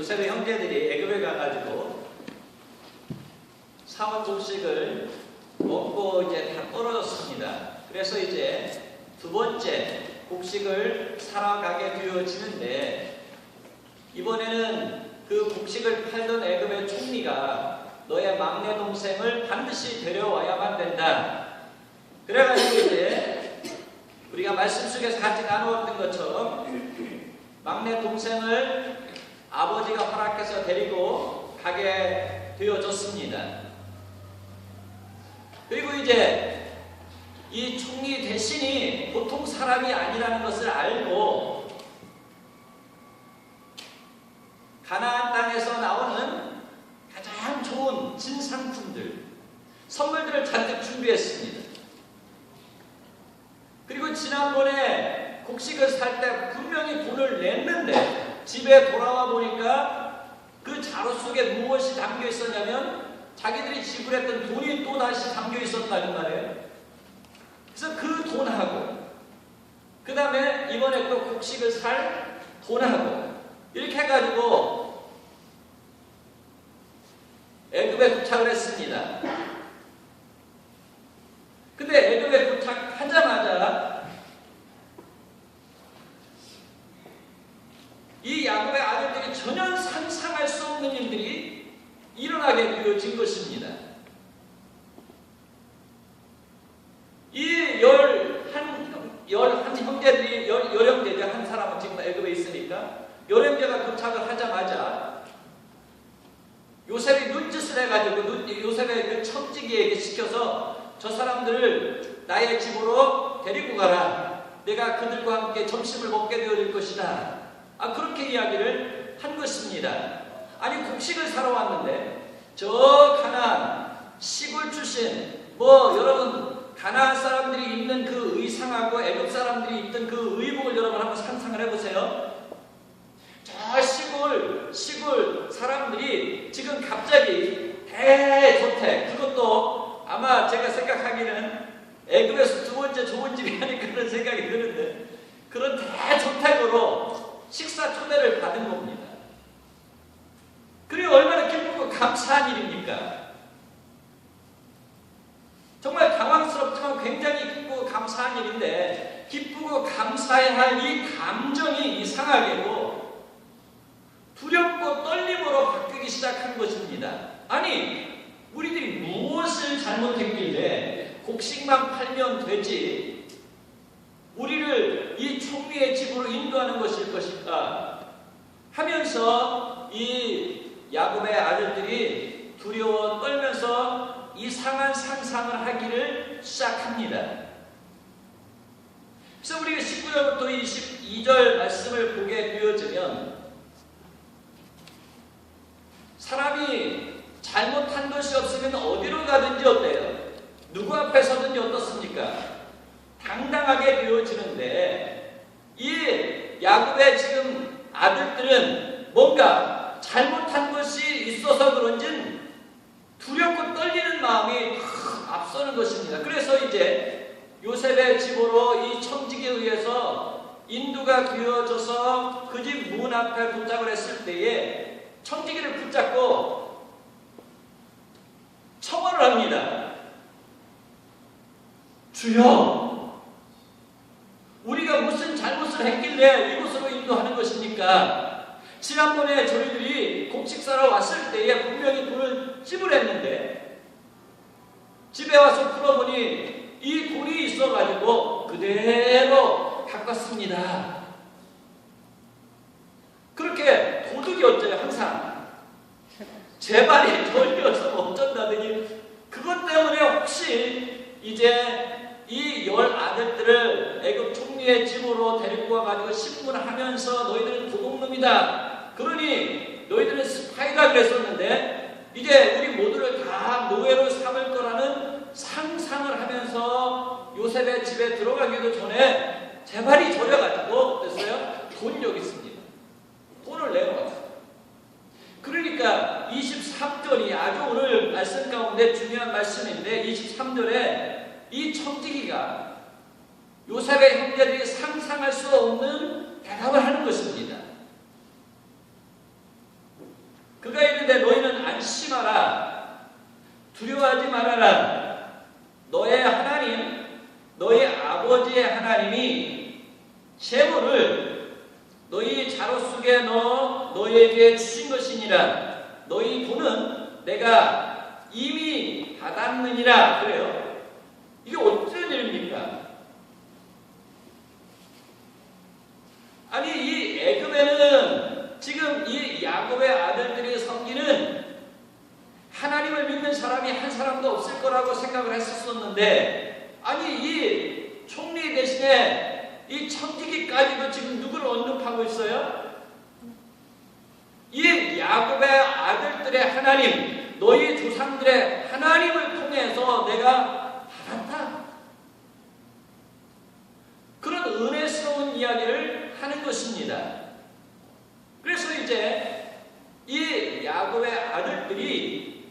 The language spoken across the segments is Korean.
요셉의 형제들이 애굽에 가가지고 사원 곡식을 먹고 이제 다 떨어졌습니다. 그래서 이제 두 번째 곡식을 사러 가게 되어지는데, 이번에는 그 곡식을 팔던 애굽의 총리가 너의 막내 동생을 반드시 데려와야만 된다. 그래가지고 이제 우리가 말씀 속에서 같이 나누었던 것처럼 막내 동생을 아버지가 허락해서 데리고 가게 되어졌습니다. 그리고 이제 이 총리 대신이 보통 사람이 아니라는 것을 알고 가나안 땅에서 나오는 가장 좋은 진상품들, 선물들을 잔뜩 준비했습니다. 그리고 지난번에 곡식을 살 때 분명히 돈을 냈는데 집에 돌아와 보니까 그 자루 속에 무엇이 담겨 있었냐면 자기들이 지불했던 돈이 또 다시 담겨 있었다는 말이에요. 그래서 그 돈하고 그 다음에 이번에 또 곡식을 살 돈하고 이렇게 해가지고 애굽에 도착을 했습니다. 근데 애굽에 도착하자마자 이 야곱의 아들들이 전혀 상상할 수 없는 일들이 일어나게 되어진 것입니다. 이 열한 형제들이, 열 형제들, 한 사람은 지금 애굽에 있으니까 열 형제가 도착을 하자마자 요셉이 눈짓을 해가지고 요셉의 그 첩지기에게 시켜서 저 사람들을 나의 집으로 데리고 가라. 내가 그들과 함께 점심을 먹게 되어질 것이다. 그렇게 이야기를 한 것입니다. 아니, 곡식을 사러 왔는데 저 가나안 시골 출신, 여러분 가나안 사람들이 입는 그 의상하고 애굽 사람들이 입던 그 의복을 여러분 한번 상상을 해보세요. 저 시골 사람들이 지금 갑자기 대저택, 그것도 아마 제가 생각하기는 애굽에서 두 번째 좋은 집이 아닐까 그런 생각이 드는데, 그런 대저택으로 식사 초대를 받은 겁니다. 그리고 얼마나 기쁘고 감사한 일입니까? 정말 당황스럽지만 굉장히 기쁘고 감사한 일인데, 기쁘고 감사해야 할 이 감정이 이상하게도 두렵고 떨림으로 바뀌기 시작한 것입니다. 아니, 우리들이 무엇을 잘못했길래 곡식만 팔면 되지 우리를 이 총리의 집으로 인도하는 것일 것일까 하면서 이 야곱의 아들들이 두려워 떨면서 이상한 상상을 하기를 시작합니다. 그래서 우리가 19절부터 22절 말씀을 보게 되어지면, 사람이 잘못한 것이 없으면 어디로 가든지 어때요? 누구 앞에서든지 어떻습니까? 당당하게 되어지는데, 이 야곱의 지금 아들들은 뭔가 잘못한 것이 있어서 그런지 두렵고 떨리는 마음이 앞서는 것입니다. 그래서 이제 요셉의 집으로 이 청지기에 의해서 인도가 되어져서 그 집 문 앞에 도착을 했을 때에 청지기를 붙잡고 청원을 합니다. 주여, 우리가 무슨 잘못을 했길래 이곳으로 인도하는 것입니까? 지난번에 저희들이 곡식 사러 왔을 때에 분명히 돈을 지불했는데 집에 와서 풀어보니 이 돈이 있어가지고 그대로 바꿨습니다. 그렇게 도둑이 어째요? 항상 제 발이 걸려서 어쩐다더니 그것 때문에 혹시 이제 이 열 아들들을 애굽 총리의 집으로 데리고 와가지고 신문하면서 너희들은 도둑놈이다, 그러니 너희들은 스파이다 그랬었는데 이제 우리 모두를 다 노예로 삼을 거라는 상상을 하면서 요셉의 집에 들어가기도 전에 제 발이 저려가지고 됐어요? 돈 여기 있습니다. 돈을 내놓았어요. 그러니까 23절이 아주 오늘 말씀 가운데 중요한 말씀인데, 23절에 이 청지기가 요셉의 형제들이 상상할 수 없는 대답을 하는 것입니다. 재물을 너희 자루 속에 넣어 너희에게 주신 것이니라. 너희 돈은 내가 이미 받았느니라. 그래요. 이게 어떤 일입니까? 아니 이 애굽에는 지금 이 야곱의 아들들이 섬기는 하나님을 믿는 사람이 한 사람도 없을 거라고 생각을 했었는데, 아니 이 총리 대신에 이 청지기까지도 지금 누구를 언급하고 있어요? 이 야곱의 아들들의 하나님, 너희 조상들의 하나님을 통해서 내가 받았다. 그런 은혜스러운 이야기를 하는 것입니다. 그래서 이제 이 야곱의 아들들이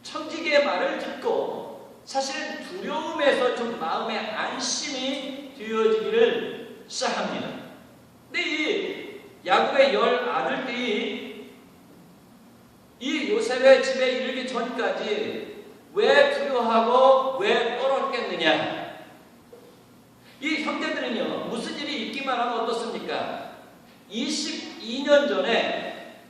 청지기의 말을 듣고 사실은 두려움에서 좀 마음의 안심이 되어지기를 시작합니다. 근데 이 야곱의 10 아들들이 이 요셉의 집에 이르기 전까지 왜 두려워하고 왜 떨었겠느냐? 이 형제들은요, 무슨 일이 있기만 하면 어떻습니까? 22년 전에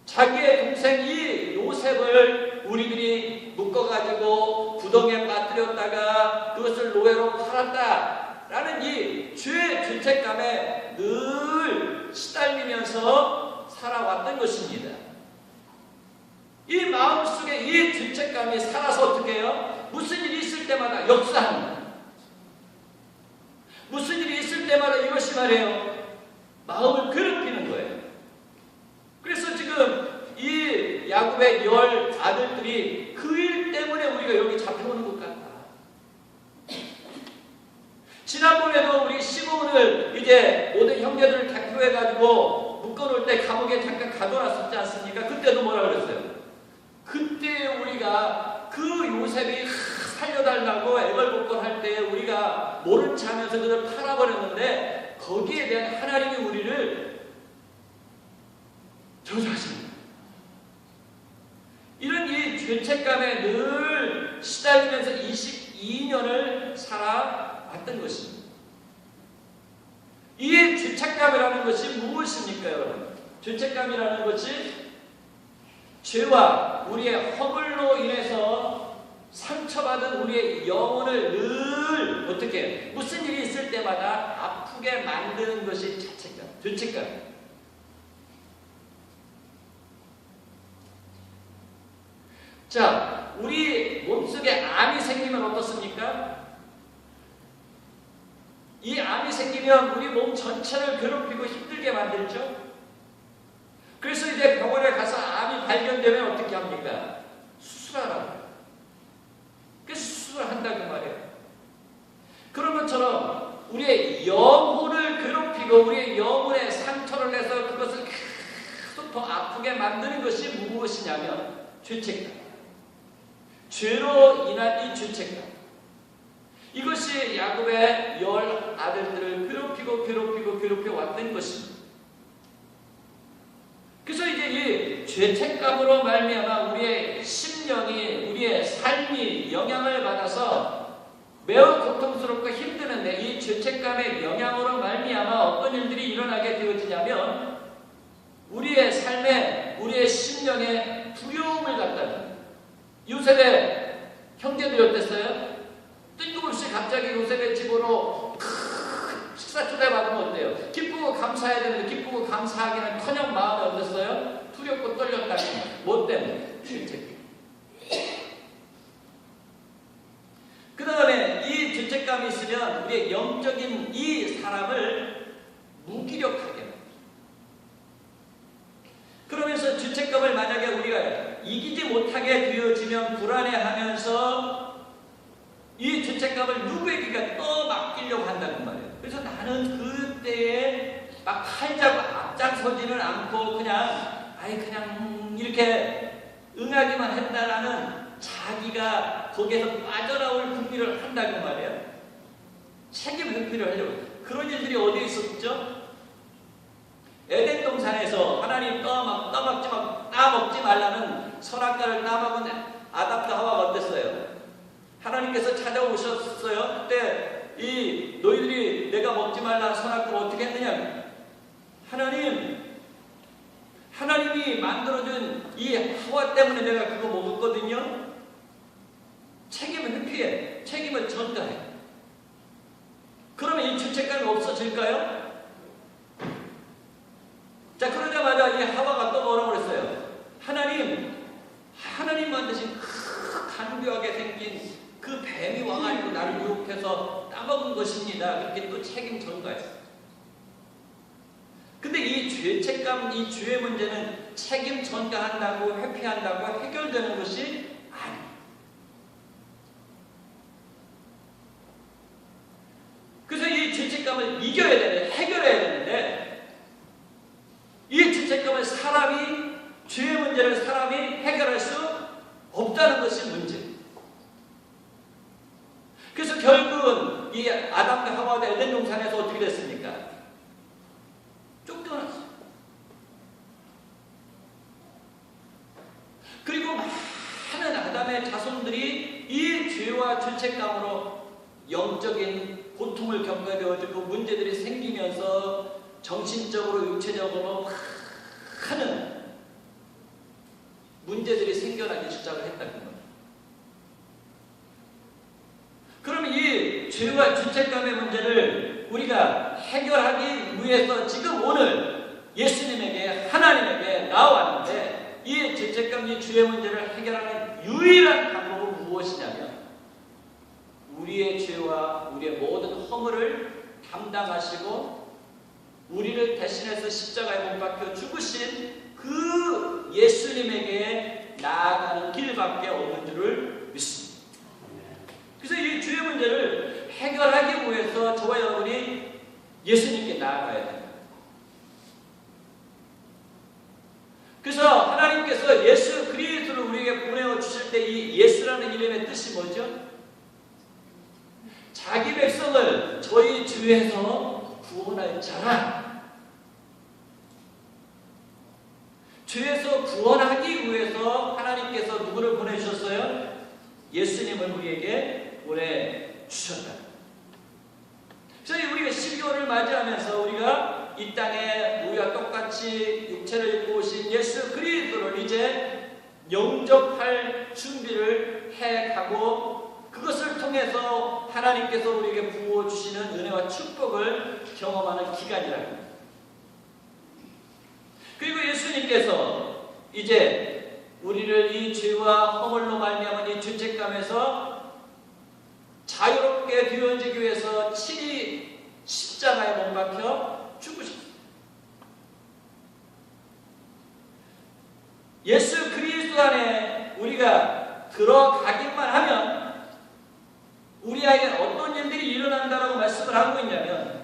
자기의 동생 이 요셉을 우리들이 묶어가지고 구덩이에 빠뜨렸다가 그것을 노예로 팔았다라는 이 죄책감에 늘 시달리면서 살아왔던 것입니다. 이 마음속에 이 죄책감이 살아서 어떻게 해요? 무슨 일이 있을 때마다 역사합니다. 무슨 일이 있을 때마다 이것이 말이에요, 마음을 괴롭히는 거예요. 그래서 지금 이 야곱의 10 아들들이 그 일 때문에 우리가 여기 잡혀오는 것 같다. 지난번에도 우리 시몬을 이제 모든 형제들을 대표해가지고 묶어놓을 때 감옥에 잠깐 가둬놨었지 않습니까? 그때도 뭐라 그랬어요? 그때 우리가 그 요셉이 살려달라고 애걸복걸할 때 우리가 모른 체 하면서 그들 팔아버렸는데 거기에 대한 하나님이 우리를 저주하십니다. 이런 이 죄책감에 늘 시달리면서 22년을 살아왔던 것입니다. 이 죄책감이라는 것이 무엇입니까, 여러분? 죄책감이라는 것이 죄와 우리의 허물로 인해서 상처받은 우리의 영혼을 늘 어떻게 무슨 일이 있을 때마다 아프게 만드는 것이 자책감, 죄책감. 자, 우리 몸속에 암이 생기면 어떻습니까? 이 암이 생기면 우리 몸 전체를 괴롭히고 힘들게 만들죠. 그래서 이제 병원에 가서 암이 발견되면 어떻게 합니까? 수술하라고. 그래서 수술을 한다고 말이에요. 그런 것처럼 우리의 영혼을 괴롭히고 우리의 영혼에 상처를 내서 그것을 계속 더 아프게 만드는 것이 무엇이냐면 죄책감. 죄로 인한 이 죄책감. 이것이 야곱의 10 아들들을 괴롭혀 왔던 것입니다. 그래서 이제 이 죄책감으로 말미암아 우리의 심령이, 우리의 삶이 영향을 받아서 매우 고통스럽고 힘드는데, 이 죄책감의 영향으로 말미암아 어떤 일들이 일어나게 되어지냐면 우리의 삶에, 우리의 심령에 두려움을 갖다 줍니다. 요셉의 형제들이 어땠어요? 뜬금없이 갑자기 요셉의 집으로 큰 식사 초대받으면 어때요? 기쁘고 감사해야 되는데 기쁘고 감사하기는 커녕 마음이 어땠어요? 두렵고 떨렸다. 뭐 때문에? 죄책감. 그 다음에 이 죄책감이 있으면 우리의 영적인 이 사람을 무기력하게 합니다. 그러면서 죄책감을 만약에 우리가 이기지 못하게 되어지면 불안해하면서 이 죄책감을 누구에게 떠맡기려고 한다는 말이에요. 그래서 나는 그때에 막 팔자고 앞장서지는 않고 그냥 이렇게 응하기만 했다라는 자기가 거기에서 빠져나올 준비를 한다고 말이에요. 책임 회피를 하려고. 그런 일들이 어디에 있었죠? 에덴 동산에서 하나님 따먹지 말라는 선악과를 따먹은 아담과 하와가 어땠어요? 하나님께서 찾아오셨어요. 그때 이 너희들이 내가 먹지 말라 선악과를 어떻게 했느냐? 하나님이 만들어준 이 하와 때문에 내가 그거 먹었거든요. 책임을 회피해. 책임을 전가해. 그러면 이 죄책감이 없어질까요? 자, 그러자마자 이 하와가 또 뭐라고 그랬어요? 하나님 만드신 간교하게 생긴 그 뱀이 와가지고 나를 유혹해서 따먹은 것입니다. 그렇게 또 책임 전가했어요. 근데 이 죄책감, 이 죄의 문제는 책임 전가한다고 회피한다고 해결되는 것이 아니에요. 그래서 이 죄책감을 이겨야 되는데, 해결해야 되는데, 이 죄책감을 죄의 문제를 사람이 해결할 수 없다는 것이 문제. 그래서 결국은 이 아담과 하와가 에덴 동산에서 어떻게 됐습니까? 쫓겨났어요. 그리고 많은 아담의 자손들이 이 죄와 죄책감으로 영적인 고통을 겪게 되어지고 문제들이 생기면서 정신적으로 육체적으로 많은 문제들이 생겨나기 시작을 했다는 거예요. 그러면 이 죄와 죄책감의 문제를 우리가 해결하기 위해서 지금 오늘 예수님에게, 하나님에게 나왔는데, 이 죄책감, 이 죄의 문제를 해결하는 유일한 방법은 무엇이냐면, 우리의 죄와 우리의 모든 허물을 담당하시고 우리를 대신해서 십자가에 못 박혀 죽으신 그 예수님에게 나아가는 길밖에 없는 줄을 믿습니다. 그래서 이 죄의 문제를 해결하기 위해서 저와 여러분이 예수님께 나아가야 됩니다. 그래서 하나님께서 예수 그리스도를 우리에게 보내어 주실 때 이 예수라는 이름의 뜻이 뭐죠? 자기 백성을 저희 죄에서 구원할 자라. 죄에서 구원하기 위해서 하나님께서 누구를 보내주셨어요? 예수님을 우리에게 보내주셨다. 그래서 우리가 12월을 맞이하면서 우리가 이 땅에 우리와 똑같이 육체를 입고 오신 예수 그리스도를 이제 영접할 준비를 해가고, 그것을 통해서 하나님께서 우리에게 부어주시는 은혜와 축복을 경험하는 기간이라고 합니다. 그리고 예수님께서 이제 우리를 이 죄와 허물로 말미암은 이 죄책감에서 자유롭게 되어지기 위해서 친히 십자가에 못 박혀 죽으셨습니다. 예수 그리스도 안에 우리가 들어가기만 하면 우리에게 어떤 일들이 일어난다라고 말씀을 하고 있냐면,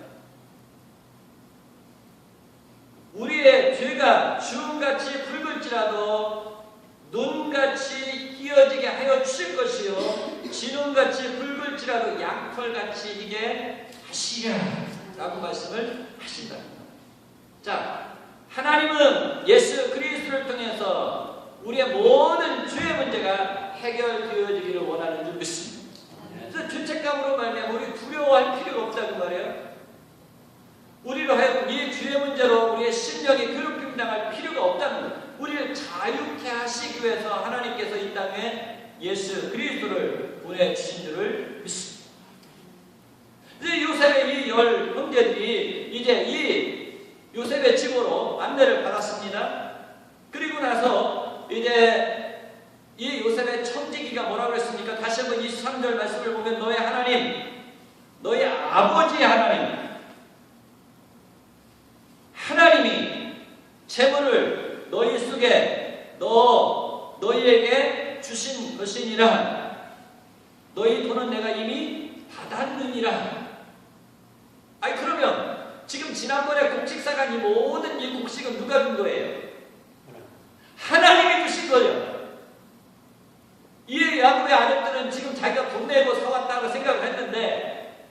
우리의 죄가 주음같이 붉을지라도 눈같이 희어지게 하여 주실 것이요 진홍같이 붉을지라도 양털같이 희게 하시리라 라고 말씀을 하신다. 자, 하나님은 예수 그리스도를 통해서 우리의 모든 죄의 문제가 해결되어지기를 원하는 줄 믿습니다. 그래서 죄책감으로 말미암아 우리 두려워할 필요가 없다는 말이에요. 우리로 하여금 이 죄의 문제로 우리의 심령이 괴롭힘 당할 필요가 없다는 거예요. 우리를 자유케 하시기 위해서 하나님께서 이 땅에 예수 그리스도를 보내주신 줄을 믿습니다. 이제 요셉의 이 10 형제들이 이제 이 요셉의 집으로 안내를 받았습니다. 그리고 나서 이제 이 요셉의 청지기가 뭐라고 했습니까? 다시 한번 23절 말씀을 보면, 너의 하나님, 너의 아버지의 하나님이 재물을 너희 속에 너희에게 주신 것이니라. 너희 돈은 내가 이미 받았느니라. 아니, 그러면 지금 지난번에 곡식사간 이 모든 이 곡식은 누가 준 거예요? 하나님이 주신 거죠. 이 야곱의 아들들은 지금 자기가 돈 내고 사왔다고 생각을 했는데,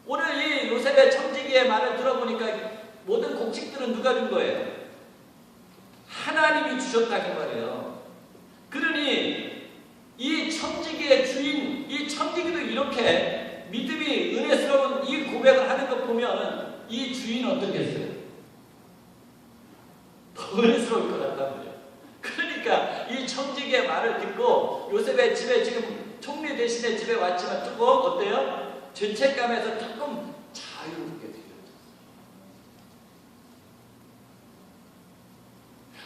오늘 이 요셉의 청지기의 말을 들어보니까 모든 곡식들은 누가 준 거예요? 하나님이 주셨다는 말이에요. 그러니 이 청지기의 주인, 이 청지기도 이렇게 믿음이 은혜스러운 이 고백을 하는 것 보면 이 주인은 어떻겠어요? 더 은혜스러울 것 같단 말이에요. 그러니까 이 청지기의 말을 듣고 요셉의 집에 지금 총리 대신에 집에 왔지만 조금 어때요? 죄책감에서 조금 자유롭게 되었어요.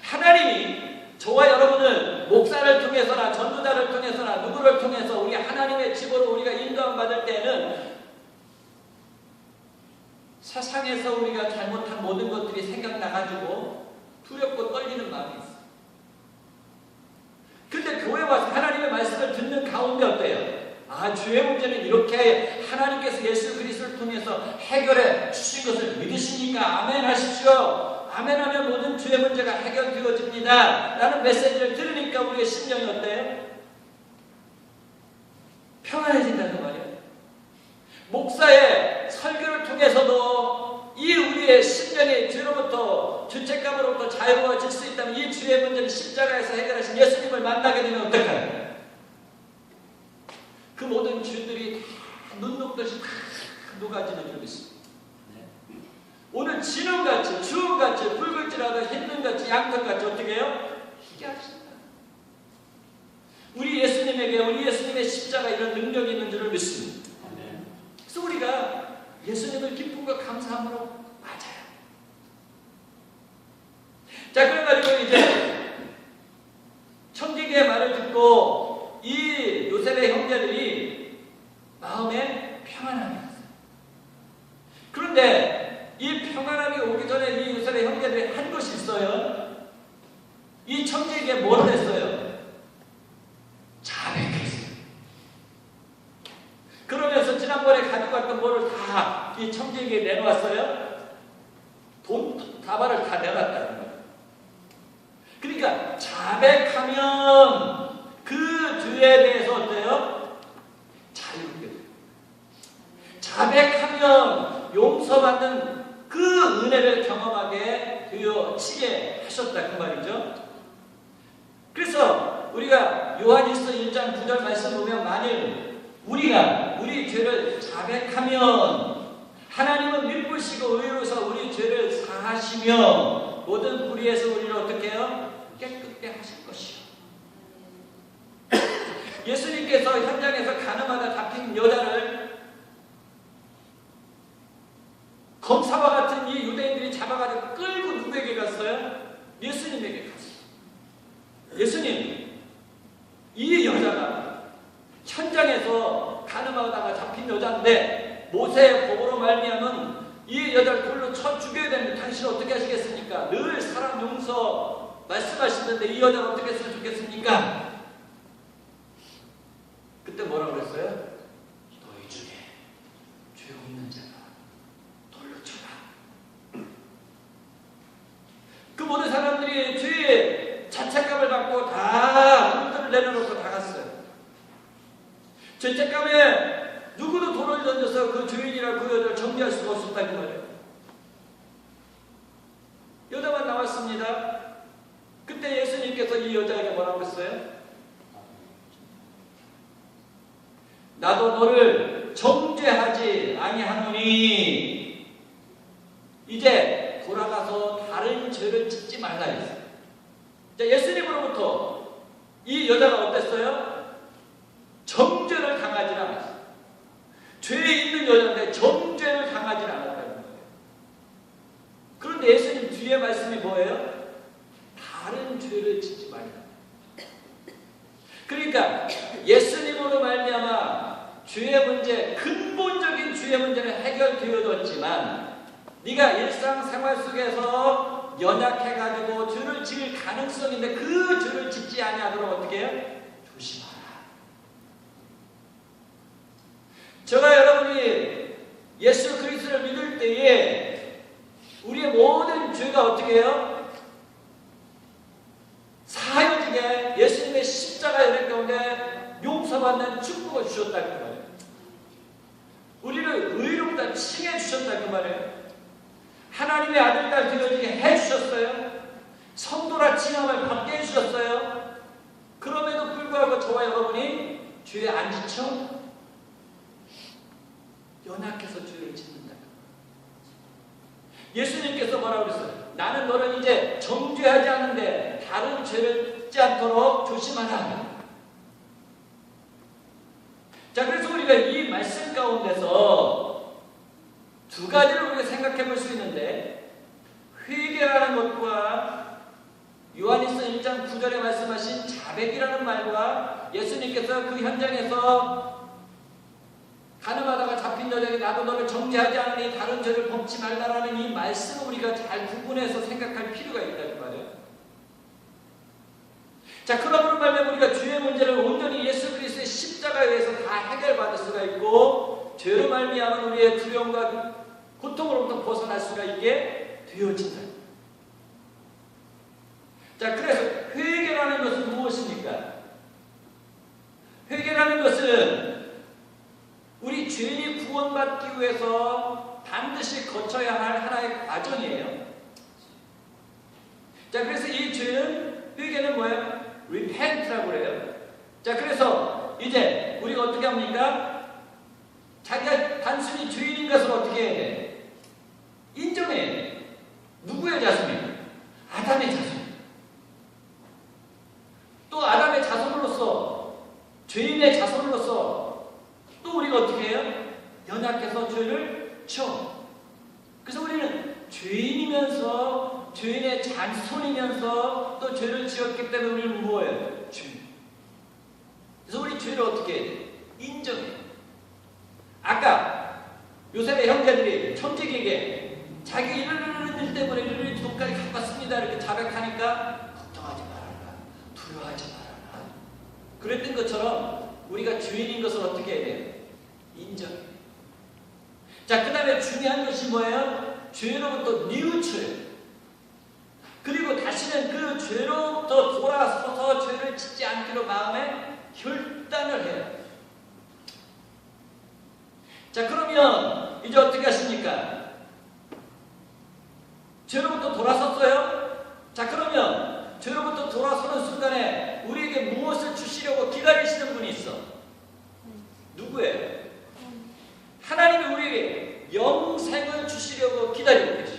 하나님이 저와 여러분을 목사를 통해서나 전도자를 통해서나 누구를 통해서 우리 하나님의 집으로 우리가 인도함 받을 때는 세상에서 우리가 잘못한 모든 것들이 생각나가지고 두렵고 떨리는 마음이 있어요. 근데 교회 와서 하나님의 말씀을 듣는 가운데 어때요? 아, 죄의 문제는 이렇게 하나님께서 예수 그리스도를 통해서 해결해 주신 것을 믿으시니까 아멘 하십시오. 아멘 하면 모든 죄의 문제가 해결되어집니다 라는 메시지를 들으니까 우리의 심령이 어때요? 평안해진다는 말이에요. 목사의 설교를 통해서도 이 우리의 심령이 죄로부터 죄책감으로부터 자유로워질 수 있다면 이 죄의 문제는 십자가에서 해결하신 예수님을 만나게 되면 어떡할까요? 그 모든 죄들이 다 눈 녹듯이 다 녹아지는 줄 믿습니다. 오늘 진음같이 주음같이 붉을지라도 흰눈같이 양털같이 어떻게 해요? 희게 하신다. 우리 예수님에게 우리 예수님의 십자가 이런 능력이 있는 줄을 믿습니다. 그래서 우리가 예수님을 기쁨과 감사함으로 맞아요. 자, 그래가지고 이제 청지기의 말을 듣고 이 요셉의 형제들이 마음에 평안함이 왔어요. 그런데 이 평안함이 오기 전에 이 요셉의 형제들이 한 것이 있어요. 이 청지기에 뭘 했어요? 자백했어요. 그러면서 지난번에 가져갔던 거를 다 이 청지기에 내놓았어요. 돈 다발을 다 내놨다는 거예요. 그러니까 자백하면 그 죄에 대해서 어때요? 자유롭게 돼요. 자백하면 용서받는 그 은혜를 경험하게 되어지게 하셨다 그 말이죠. 그래서 우리가 요한일서 1장 9절 말씀 보면 만일 우리가 우리 죄를 자백하면 하나님은 미쁘시고 의로서 우리 죄를 사하시며 모든 불의에서 우리를 어떻게 해요? 깨끗게 하실 것이요. 예수님께서 현장에서 가늠하다 잡힌 여자를 검사와 같은 이 유대인들이 잡아가지고 끌고 누구에게 갔어요? 예수님에게 갔어요. 예수님, 이 여자가 현장에서 가늠하다가 잡힌 여자인데 모세의 법으로 말미암은 이 여자를 돌로 쳐 죽여야 되는데 당신은 어떻게 하시겠습니까? 늘 사람 용서 말씀하시는데 이 여자를 어떻게 했으면 좋겠습니까? 그때 뭐라고 그랬어요? 너희 중에 죄 없는 자가 돌로 쳐라. 그 모든 사람들이 죄의 자책감을 받고 다 눈물을 내려놓고 다 갔어요. 죄책감에 누구도 돌을 던져서 그 주인이나 그 여자를 정리할 수가 없었다는 말이에요. 여자만 나왔습니다. 그때 예수님께서 이 여자에게 뭐라고 했어요? 나도 너를 정죄하지 아니하노니 이제 돌아가서 다른 죄를 짓지 말라 했어요. 자, 예수님으로부터 이 여자가 어땠어요? 정죄를 당하지 않았어요. 죄에 있는 여자인데 정죄를 당하지 않았다는 거예요. 그런데 예수님 뒤에 말씀이 뭐예요? 다른 죄를 짓지 말라. 그러니까 예수님으로 말미암아 죄의 문제, 근본적인 죄의 문제는 해결되어졌지만 네가 일상생활 속에서 연약해가지고 죄를 지을 가능성이 있는데 그 죄를 짓지 아니하도록 어떻게 해요? 조심하라. 저가 여러분이 예수 그리스도를 믿을 때에 우리의 모든 죄가 어떻게 해요? 사여지게 예수님의 십자가 연행 가운데 용서받는 축복을 주셨다 그 말이에요. 우리를 의롭다 칭해 주셨다 그 말이에요. 하나님의 아들 딸 되어지게 해주셨어요. 성도라 칭함을 받게 해주셨어요. 그럼에도 불구하고 저와 여러분이 죄에 안 지쳐? 연약해서 죄를 짓는다. 예수님께서 뭐라고 그랬어요? 나는 너를 이제 정죄하지 않는데 다른 죄를 짓지 않도록 조심하라. 자, 그래서 우리가 이 말씀 가운데서 두 가지를 우리가 생각해 볼 수 있는데, 회개라는 것과 요한일서 1장 9절에 말씀하신 자백이라는 말과 예수님께서 그 현장에서 가늠하다가 잡힌 여자에게 나도 너를 정죄하지 않으니 다른 죄를 범치 말라라는 이 말씀을 우리가 잘 구분해서 생각할 필요가 있다는 말이에요. 자, 그러므로 말하면 우리가 죄의 문제를 온전히 예수 그리스도의 십자가에 의해서 다 해결받을 수가 있고, 죄로 말미암은 우리의 두려움과 고통으로부터 벗어날 수가 있게 되어진다. 자, 그래서 회개라는 것은 무엇입니까? 회개라는 것은 우리 죄인이 구원받기 위해서 반드시 거쳐야 할 하나의 과정이에요. 자, 그래서 이 죄는, 회개는 뭐예요? repent라고 그래요. 자, 그래서 이제 우리가 어떻게 합니까? 자기가 단순히 죄인인 것을 어떻게 해야 돼? 인정해야 돼. 누구의 자손입니까? 아담의 자손. 또 아담의 자손으로서, 죄인의 자손으로서 또 우리가 어떻게 해요? 연약해서 죄를 져. 그래서 우리는 죄인이면서, 죄인의 자손이면서 또 죄를 지었기 때문에 우리는 뭐예요? 죄인. 그래서 우리 죄를 어떻게 해야 돼? 인정해. 아까 요셉의 형제들이 청지기에게 자기 이런 일 때문에 이런 돈까지 갚았습니다 이렇게 자백하니까 걱정하지 말아라, 두려워하지 말아라. 그랬던 것처럼 우리가 죄인인 것을 어떻게 해야 돼요? 인정해. 자, 그 다음에 중요한 것이 뭐예요? 죄로부터 뉘우쳐요. 그리고 다시는 그 죄로부터 돌아서서 죄를 짓지 않기로 마음에 결단을 해요. 자, 그러면 이제 어떻게 하십니까? 죄로부터 돌아섰어요? 자, 그러면 죄로부터 돌아서는 순간에 우리에게 무엇을 주시려고 기다리시는 분이 있어? 누구예요? 하나님이 우리에게 영생을 주시려고 기다리고 계셔.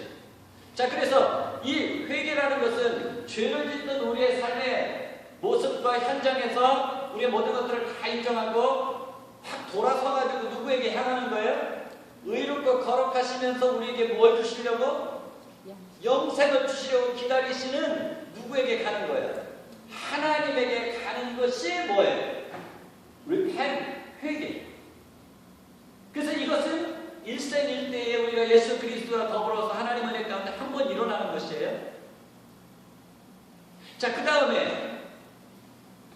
자, 그래서 이 회개라는 것은 죄를 짓는 우리의 삶의 모습과 현장에서 우리의 모든 것들을 다 인정하고 확 돌아서가지고 누구에게 향하는 거예요? 의롭고 거룩하시면서 우리에게 뭘 주시려고? 영생을 주시려고 기다리시는 누구에게 가는 거예요? 하나님에게 가는 것이 뭐예요? repent, 회개. 그래서 이것은 일생일대에 우리가 예수 그리스도와 더불어서 하나님 은혜 가운데 한 번 일어나는 것이에요. 자, 그 다음에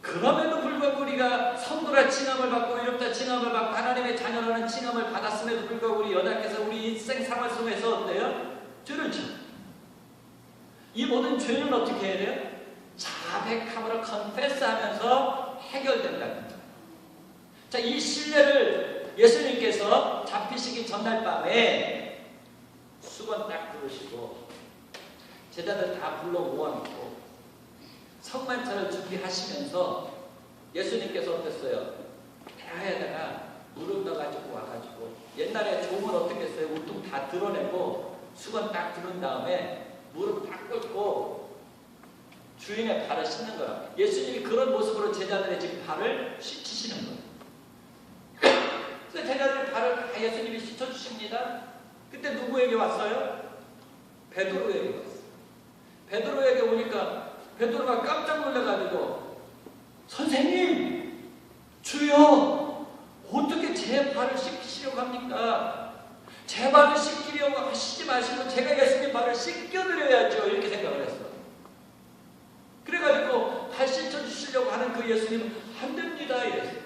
그럼에도 불구하고 우리가 성도라 칭함을 받고 의롭다 칭함을 받고 하나님의 자녀라는 칭함을 받았음에도 불구하고 우리 연약해서 우리 인생 생활 속에서 어때요? 죄를 져. 이 모든 죄는 어떻게 해야 돼요? 자백함으로 confess하면서 해결된다. 자, 이 신뢰를 예수님께서 잡히시기 전날 밤에 수건 딱 부르시고 제자들 다 불러 모아놓고 성만찬을 준비하시면서 예수님께서 어땠어요? 대하에다가 물을 넣어가지고 와가지고, 옛날에 종을 어떻게 했어요? 우통 다 드러내고 수건 딱 두른 다음에 무릎 딱 꿇고 주인의 발을 씻는 거야. 예수님이 그런 모습으로 제자들의 지금 발을 씻으시는 거예요. 그래서 제자들의 발을 다 예수님이 씻어주십니다. 그때 누구에게 왔어요? 베드로에게 왔어요. 베드로에게 오니까 베드로가 깜짝 놀라가지고, 선생님, 주여, 어떻게 제 발을 씻기시려고 합니까? 제 발을 씻기려고 하시지 마시고 제가 예수님 발을 씻겨드려야죠. 이렇게 생각을 했어. 그래가지고 발 씻어주시려고 하는 그 예수님은 안 됩니다. 이랬어요.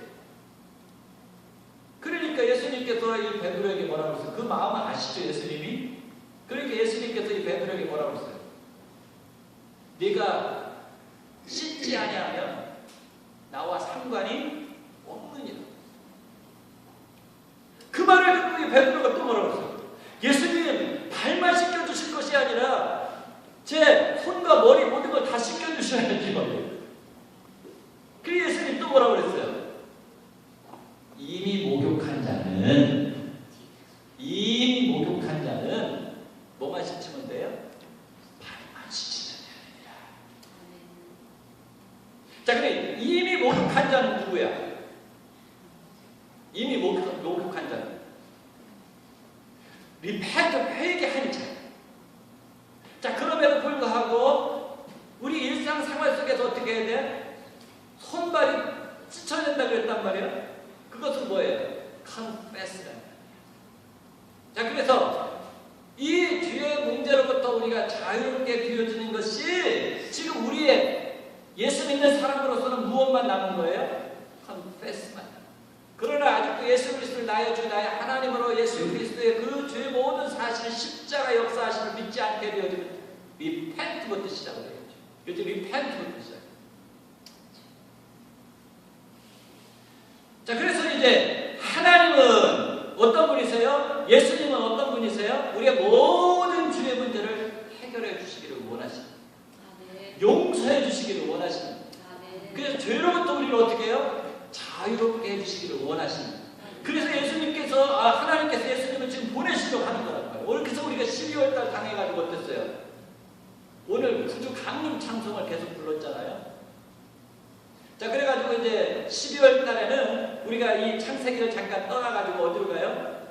그러니까 예수님께서 이 베드로에게 뭐라고 했어요? 그 마음을 아시죠, 예수님이? 그러니까 예수님께서 이 베드로에게 뭐라고 했어요? 네가 씻지 아니하면 나와 상관이 없느니라. 그 말을 듣고 이 베드로가 또 뭐라고 했어요? 예수님, 발만 씻겨주실 것이 아니라 제 손과 머리 모든 걸 다 씻겨주셔야죠. 그 예수님 또 뭐라고 그랬어요? 이미 목욕한 자는 목욕한 자는 누구야? 이미 목욕한 자는 리펜트 회개한 자. 자, 그럼에도 불구하고 우리 일상생활 속에서 어떻게 해야 돼? 손발이 찢어진다 그랬단 말이에요. 그것은 뭐예요? confessment. 자, 그래서 이 죄의 문제로부터 우리가 자유롭게 되어지는 것이 지금 우리의 예수 믿는 사람으로서는 무엇만 남은 거예요? confess만. 그러나 아직도 예수 그리스도를 나의 주 나의 하나님으로 예수 그리스도의 그 죄의 모든 사실 십자가 역사하심을 믿지 않게 되어지면 repent부터 시작을 해야죠. 그렇죠? repent부터 시작. 자, 그래서 이제 하나님은 어떤 분이세요? 예수님은 어떤 분이세요? 우리의 모든 죄의 문제를 해결해 주시기를 원하십니다. 용서해 주시기를 원하십니다. 그래서 죄로부터 우리를 어떻게 해요? 자유롭게 해주시기를 원하십니다. 그래서 예수님께서 하나님께서 예수님을 지금 보내시려고 하는 거란 말이에요. 오늘 그래서 우리가 12월달 당해가지고 어땠어요? 오늘 구주 강림 찬송을 계속 불렀잖아요. 자, 그래가지고 이제 12월달에는 우리가 이 창세기를 잠깐 떠나가지고 어디로 가요?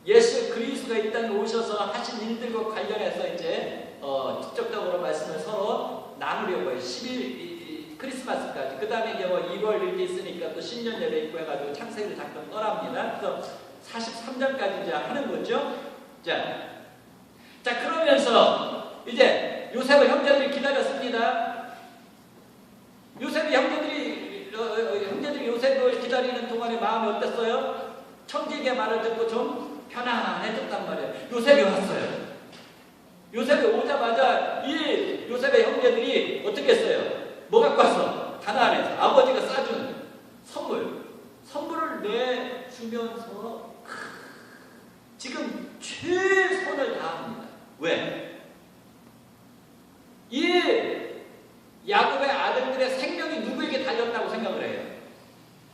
예수 그리스도가 이 땅에 오셔서 하신 일들과 관련해서 이제 직접적으로 말씀을 서로 나누려고 해요. 10일 크리스마스까지. 그 다음에 이제 2월 이렇게 있으니까 또 신년 예배 있고 해가지고 창세기를 잠깐 떠납니다. 그래서 43장까지 이제 하는 거죠. 자, 그러면서 이제 요셉의 형제들이 기다렸습니다. 요셉의 형제들이 요셉을 기다리는 동안에 마음이 어땠어요? 청지기의 말을 듣고 좀 편안해졌단 말이에요. 요셉이 왔어요. 요셉이 오자마자 이 요셉의 형제들이 어떻게 했어요? 뭐 갖고 왔어? 가나안에서 아버지가 싸준 선물을 내주면서 지금 최선을 다합니다. 왜? 이 야곱의 아들들의 생명이 누구에게 달렸다고 생각을 해요?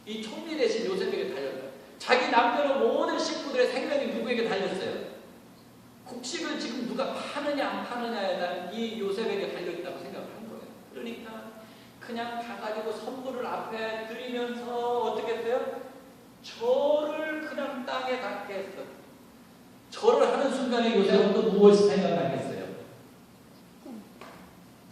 이 총리 대신 요셉에게 달렸다. 자기 남편의 모든 식구들의 생명이 누구에게 달렸어요? 곡식을 지금 누가 파느냐 안 파느냐에 대한 이 요셉에게 달려있다고 생각을 한 거예요. 그러니까 그냥 가가지고 선물을 앞에 드리면서 어떻게 했어요? 절을 그냥 땅에 닿게 했어요. 절을 하는 순간에 요셉은 또 무엇을 생각하겠어요?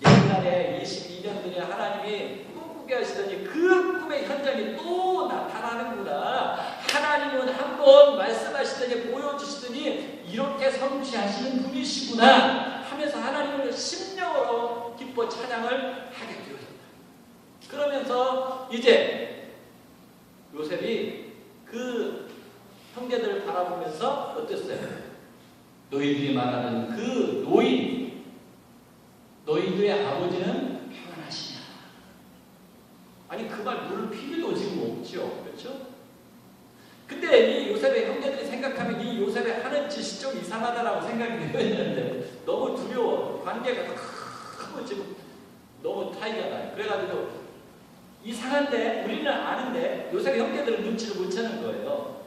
옛날에 22년 전에 하나님이 꿈꾸게 하시더니 그 꿈의 현장이 또 나타나는구나. 하나님은 한번 말씀하시더니 보여주시더니 이렇게 성취하시는 분이시구나 하면서 하나님을 심령으로 기뻐 찬양을 하게 되었습니다. 그러면서 이제 요셉이 그 형제들을 바라보면서 어땠어요? 너희들이 말하는 그 노인, 너희들의 아버지는 평안하시냐? 아니 그 말 물을 필요도 지금 없죠. 그렇죠? 근데 이 요셉의 형제들이 생각하면 이 요셉이 하는 짓이 좀 이상하다라고 생각이 되었는데 너무 두려워. 관계가 크고 지금 너무 타이가 나요. 그래가지고 이상한데 우리는 아는데 요셉의 형제들은 눈치를 못 채는 거예요.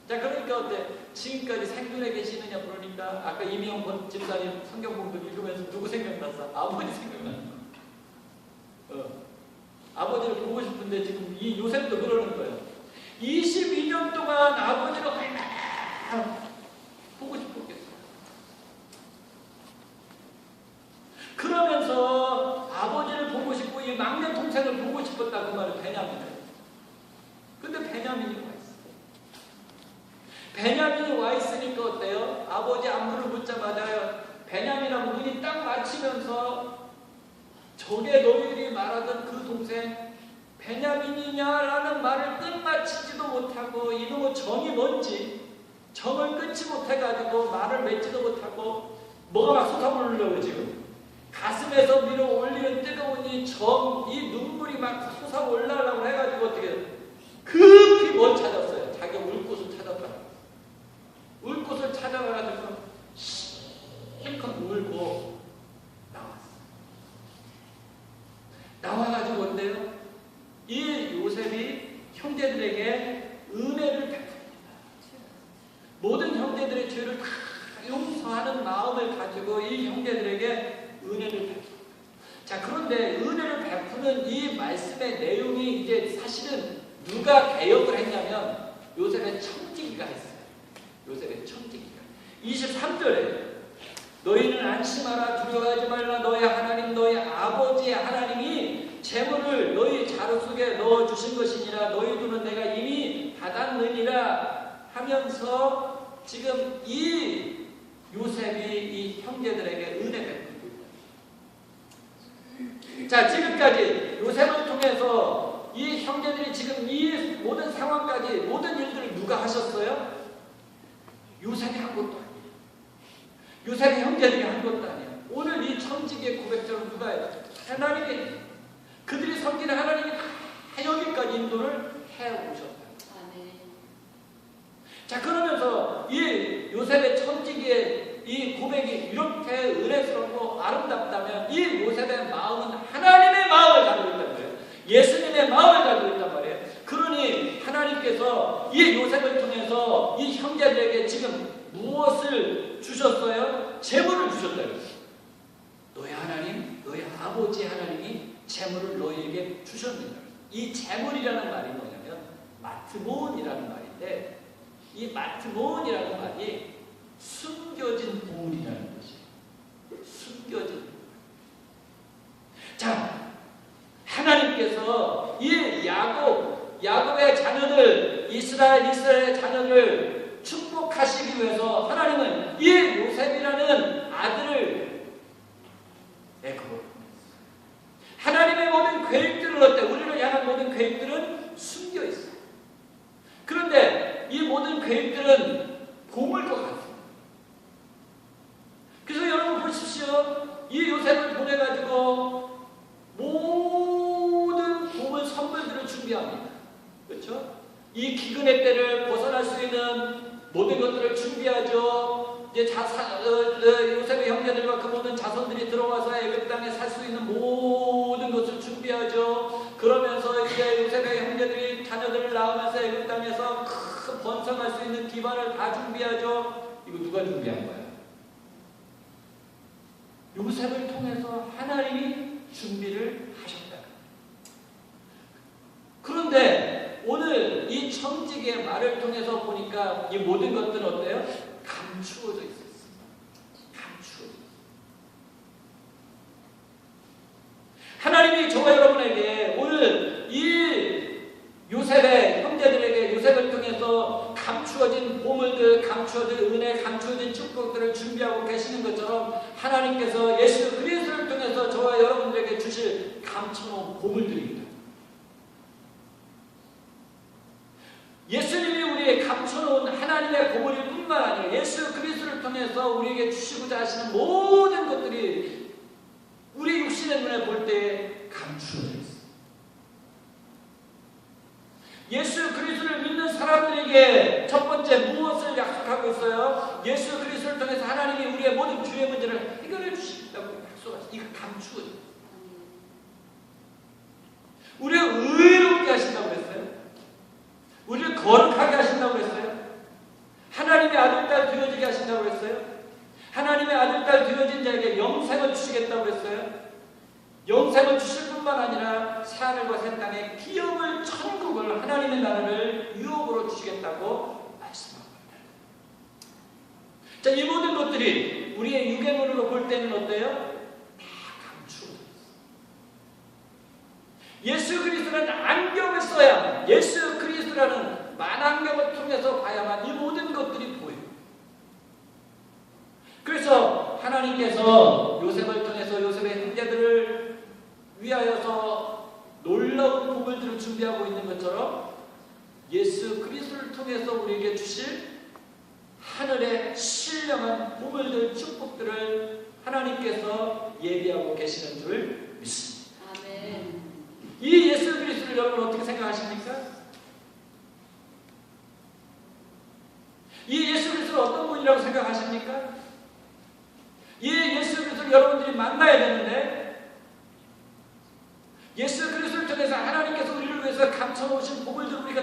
자, 그러니까 어때? 지금까지 생존해 계시느냐 그러니까 아까 이명권 집사님 성경 공부 읽으면서 누구 생각났어? 아버지 생각났어. 아버지를 보고 싶은데 지금 이 요셉도 그러는 거예요. 22년 동안 아버지를 얼마나 보고 싶었겠어요. 그러면서 아버지를 보고 싶고 이 막내 동생을 보고 싶었다 그 말은 베냐민이에요. 근데 베냐민이 와 있어요. 베냐민이 와 있으니까 어때요? 아버지 안부를 묻자마자 베냐민하고 눈이 딱 맞추면서 저게 너희들이 말하던 그 동생 베냐민이냐라는 말을 끝마치지도 못하고 이놈의 정이 뭔지 정을 끊지 못해가지고 말을 맺지도 못하고 뭐가 막 솟아오르려고 지금 가슴에서 밀어 올리는 뜨거운 이 정, 이 눈물이 막 솟아올라오려고 해가지고 어떻게 급히 뭘 찾았어요? 자기가 울 곳을 찾았다. 울 곳을 찾아가가지고 실컷 울고 나와가지고 어때요? 이 요셉이 형제들에게 은혜를 베풉니다. 모든 형제들의 죄를 다 용서하는 마음을 가지고 이 형제들에게 은혜를 베풉니다. 자, 그런데 은혜를 베푸는 이 말씀의 내용이 이제 사실은 누가 개혁을 했냐면 요셉의 청지기가 했어요. 요셉의 청지기가. 23절에 너희는 안심하라, 두려워하지 말라. 너희 하나님, 너희 아버지의 하나님이 재물을 너희 자루 속에 넣어주신 것이니라. 너희 돈은 내가 이미 받았느니라 하면서 지금 이 요셉이 이 형제들에게 은혜 베풀고 있다. 자, 지금까지 요셉을 통해서 이 형제들이 지금 이 모든 상황까지 모든 일들을 누가 하셨어요? 요셉이 한 것도 아니에요. 요셉의 형제들이 한 것도 아니에요. 오늘 이 청지기의 고백처럼 누가 해요? 하나님이, 그들이 섬기는 하나님이 다 여기까지 인도를 해오셨어요. 자, 그러면서 이 요셉의 청지기의 이 고백이 이렇게 은혜스럽고 아름답다면 이 요셉의 마음은 하나님의 마음을 가지고 있단 말이에요. 예수님의 마음을 가지고 있단 말이에요. 그러니 하나님께서 이 요셉을 통해서 이 형제들에게 지금 무엇을 주셨어요? 재물을 주셨다고요. 너희 하나님, 너희 아버지 하나님이 재물을 너희에게 주셨느니라. 이 재물이라는 말이 뭐냐면 마트몬이라는 말인데, 이 마트몬이라는 말이 숨겨진 보물이라는 것이에요. 숨겨진 보물. 자, 하나님께서 이 야곱의 자녀들, 이스라엘의 자녀를 축복하시기 위해서 하나님은 이 요셉이라는 아들을 애굽으로 보냈어요. 하나님의 모든 계획들은 어때? 우리를 향한 모든 계획들은 숨겨 있어요. 그런데 이 모든 계획들은 보물과 같습니다. 그래서 여러분 보십시오. 이 요셉을 보내가지고 모든 보물 선물들을 준비합니다. 그렇죠? 이 기근의 때를 벗어날 수 있는 모든 것들을 준비하죠. 이제 요셉의 형제들과 그 모든 자손들이 들어와서 애굽 땅에 살 수 있는 모든 것을 준비하죠. 그러면서 이제 요셉의 형제들이 자녀들을 낳으면서 애굽 땅에서 큰 번성할 수 있는 기반을 다 준비하죠. 이거 누가 준비한 거야? 요셉을 통해서 하나님이 준비를 하셨다. 그런데 오늘 이 청지기의 말을 통해서 보니까 이 모든 것들은 어때요? 감추어져 있었습니다. 감추어져 있었습니다. 하나님이 저와 여러분에게 오늘 이 요셉의 형제들에게 요셉을 통해서 감추어진 보물들, 감추어진 은혜, 감추어진 축복들을 준비하고 계시는 것처럼 하나님께서 예수 그리스도를 통해서 저와 여러분들에게 주실 감춰놓은 보물들입니다. 예수님이 우리의 감춰놓은 하나님의 보물일 뿐만 아니라 예수 그리스도를 통해서 우리에게 주시고자 하시는 모든 것들이 우리 육신의 눈에 볼 때 감추어져 있습니다. 예수 그리스도를 믿는 사람들에게 첫 번째 무엇을 약속하고 있어요? 예수 그리스도를 통해서 하나님이 우리의 모든 죄의 문제를 해결해 주시겠다고 약속하셨어요. 이거 감추어져요. 우리를 의롭게 하신다고 했어요. 우리를 거룩하게 하신다고 했어요. 하나님의 아들, 딸 되어지게 하신다고 했어요. 하나님의 아들, 딸 되어진 자에게 영생을 주시겠다고 했어요. 영생을 주실 뿐만 아니라 새하늘과 새 땅에 기업을, 천국을, 하나님의 나라를 유업으로 주시겠다고 말씀하고 있다. 자, 이 모든 것들이 우리의 육의 눈으로 볼 때는 어때요? 다 감추어져 있어요. 예수 그리스도는 안경을 써야, 예수 그리스도라는 만안경을 통해서 봐야만 이 모든 것들이 보여요. 그래서 하나님께서 요셉을 통해서 요셉의 형제들을 위하여서 놀라운 보물들을 준비하고 있는 것처럼 예수 그리스도를 통해서 우리에게 주실 하늘의 신령한 보물들, 축복들을 하나님께서 예비하고 계시는 줄 믿습니다. 아멘. 이 예수 그리스도를 여러분 어떻게 생각하십니까? 이 예수 그리스도를 어떤 분이라고 생각하십니까? 이 예수 그리스도를 여러분들이 만나야 되는데, 예수 그리스도를 통해서 하나님께서 우리를 위해서 감춰놓으신 보물들을 우리가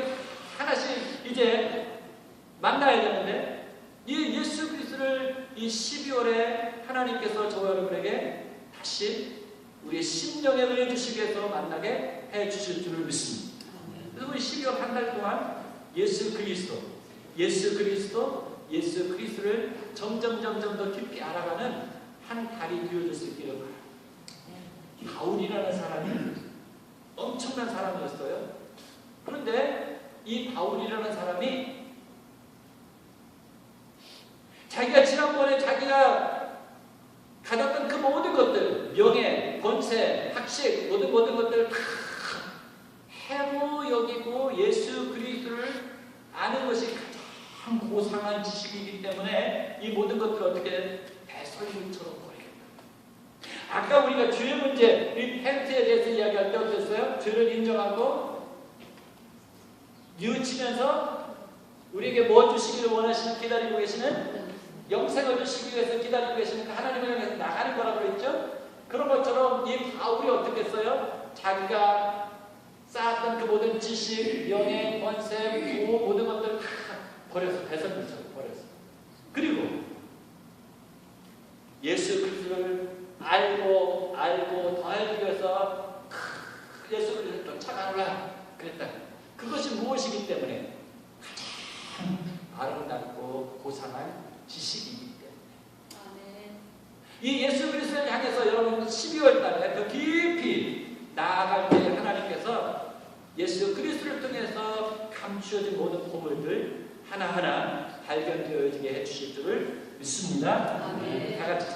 하나씩 이제 만나야 되는데, 이 예수 그리스도를 이 12월에 하나님께서 저와 여러분에게 다시 우리의 심령에 은혜 주시기 위해서 만나게 해 주실 줄을 믿습니다. 그래서 우리 12월 한 달 동안 예수 그리스도를 점점 더 깊이 알아가는 한 달이 되어줄 수 있기를 바랍니다. 바울이라는 사람이 엄청난 사람이었어요. 그런데 이 바울이라는 사람이 자기가 지난번에 자기가 가졌던 그 모든 것들, 명예, 권세, 학식, 모든 것들을 다 해로 여기고 예수 그리스도를 아는 것이 가장 고상한 지식이기 때문에 이 모든 것들을 어떻게 배설물처럼 버리겠다. 아까 우리가 죄의 문제, 이 팬트에 대해서 이야기할 때 어땠어요? 죄를 인정하고 뉘우치면서 우리에게 뭐 주시기를 원하시는 기다리고 계시는 영생을 주시기 위해서 기다리고 계시는 그 하나님을 향해서 나가는 거라고 그랬죠? 그런 것처럼 이 바울이 어떻게 했어요? 자기가 쌓았던 그 모든 지식, 명예, 권세, 부호 모든 것들을 다 버려서 배설물처럼 버렸어. 그리고 예수 그리스도를 알고 더 알기 위해서 예수 그리스도를 쫓아가라 그랬다. 그것이 무엇이기 때문에 가장 아름답고 고상한 지식이기 때문에. 이 예수 그리스도를 향해서 여러분 12월 달에 더 깊이 나아갈 때 하나님께서 예수 그리스도를 통해서 감추어진 모든 보물들 하나하나 발견되어지게 해주실 줄을 믿습니다. 다 같이